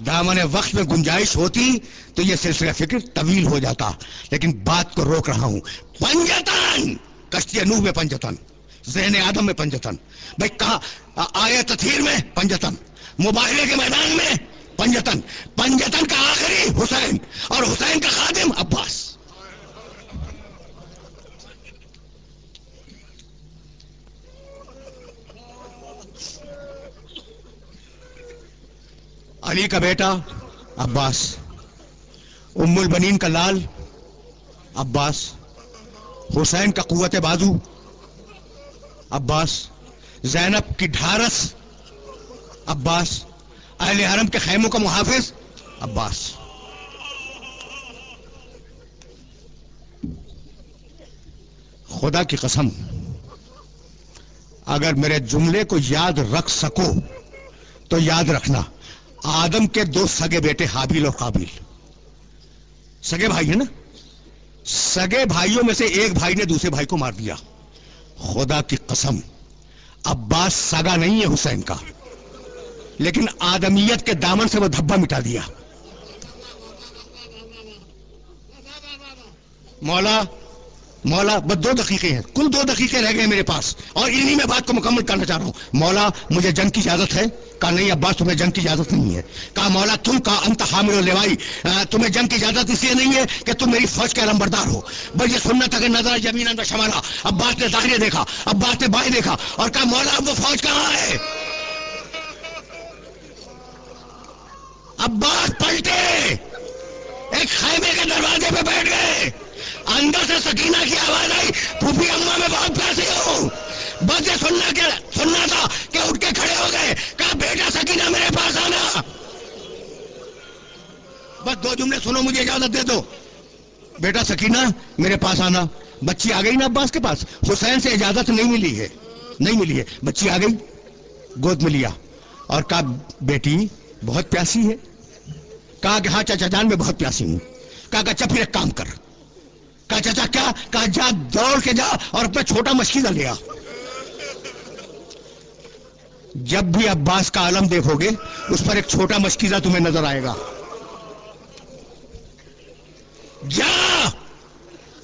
دامن وقت میں گنجائش ہوتی تو یہ سلسلہ فکر طویل ہو جاتا، لیکن بات کو روک رہا ہوں۔ پنجتن، کشتی نوح میں پنجتن، ذہن آدم میں پنجتن، بھائی کہا آیت تطہیر میں پنجتن، مباہلے کے میدان میں پنجتن، پنجتن کا آخری حسین اور حسین کا خادم عباس۔ علی کا بیٹا عباس، ام البنین کا لال عباس، حسین کا قوت بازو عباس، زینب کی ڈھارس عباس، اہل حرم کے خیموں کا محافظ عباس۔ خدا کی قسم اگر میرے جملے کو یاد رکھ سکو تو یاد رکھنا، آدم کے دو سگے بیٹے حابیل اور قابیل، سگے بھائی ہیں نا، سگے بھائیوں میں سے ایک بھائی نے دوسرے بھائی کو مار دیا۔ خدا کی قسم عباس سگا نہیں ہے حسین کا، لیکن آدمیت کے دامن سے وہ دھبا مٹا دیا۔ مولا بس 2 دقیقے ہیں، کل 2 دقیقے رہ گئے میرے پاس، اور انہی میں بات کو مکمل کرنا چاہ رہا ہوں۔ مولا مجھے جنگ کی اجازت ہے؟ کہا نہیں عباس تمہیں جنگ کی اجازت نہیں ہے۔ کہا مولا تم کا انت حامل اللوائی، تمہیں جنگ کی اجازت اس لیے نہیں ہے کہ تم میری فوج کے علمبردار ہو۔ بس یہ سننا تھا کہ نظر یمینا و شمالا، عباس نے داہنے دیکھا، عباس نے بائیں دیکھا اور کہا مولا اب وہ فوج کہاں ہے؟ عباس پلٹے، ایک خیمے کے دروازے پہ بیٹھ گئے، اندر سے سکینہ کی آواز آئی، پھوپھی اماں میں بہت پیاسے ہوں۔ بس یہ سننا تھا کہ اٹھ کے کھڑے ہو گئے، کہا بیٹا سکینہ میرے پاس آنا۔ بس 2 جملے سنو، مجھے اجازت دے دو۔ بیٹا سکینہ میرے پاس آنا۔ بچی آ گئی نا عباس کے پاس، حسین سے اجازت نہیں ملی ہے، بچی آ گئی، گود میں لیا اور کہا بیٹی بہت پیاسی ہے؟ کہا کہ ہاں چچا جان میں بہت پیاسی ہوں۔ کہا کہ اچھا پھر ایک کام کر۔ کہا چچا کیا؟ کہا جا دوڑ کے جا اور اپنا چھوٹا مشکیزہ لے آ۔ جب بھی عباس کا علم دیکھو گے اس پر ایک چھوٹا مشکیزہ تمہیں نظر آئے گا۔ جا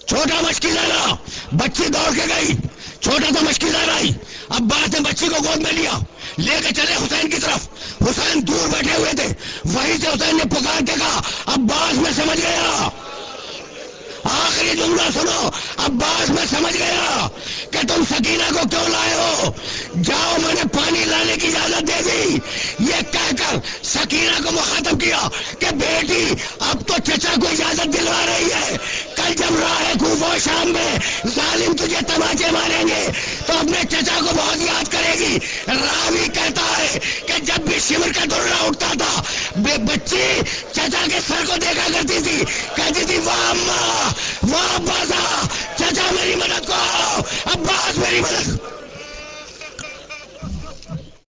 چھوٹا مشکیزہ لا۔ بچی دوڑ کے گئی، چھوٹا سا مشکیزہ لائی، عباس نے بچی کو گود میں لیا، لے کے چلے حسین کی طرف۔ حسین دور بیٹھے ہوئے تھے، وہیں سے حسین نے پکار کے کہا عباس میں سمجھ گیا۔ آخری جملہ سنو، عباس میں سمجھ گیا کہ تم سکینہ کو کیوں لائے ہو، جاؤ میں نے پانی لانے کی اجازت دے دی۔ یہ کہہ کر سکینہ کو مخاطب کیا کہ بیٹی اب تو چچا کو اجازت دلوا رہی ہے، کل جب راہ کوفہ و شام میں ظالم تجھے تماچے ماریں گے تو اپنے چچا کو بہت یاد کرے گی۔ راوی کہتا ہے کہ جب بھی شمر کا درہ اٹھتا تھا بچی چچا کے سر کو دیکھا کرتی تھی، کہتی تھی واہ اماں واہ عباسا، چچا میری مدد کو، عباس میری مدد۔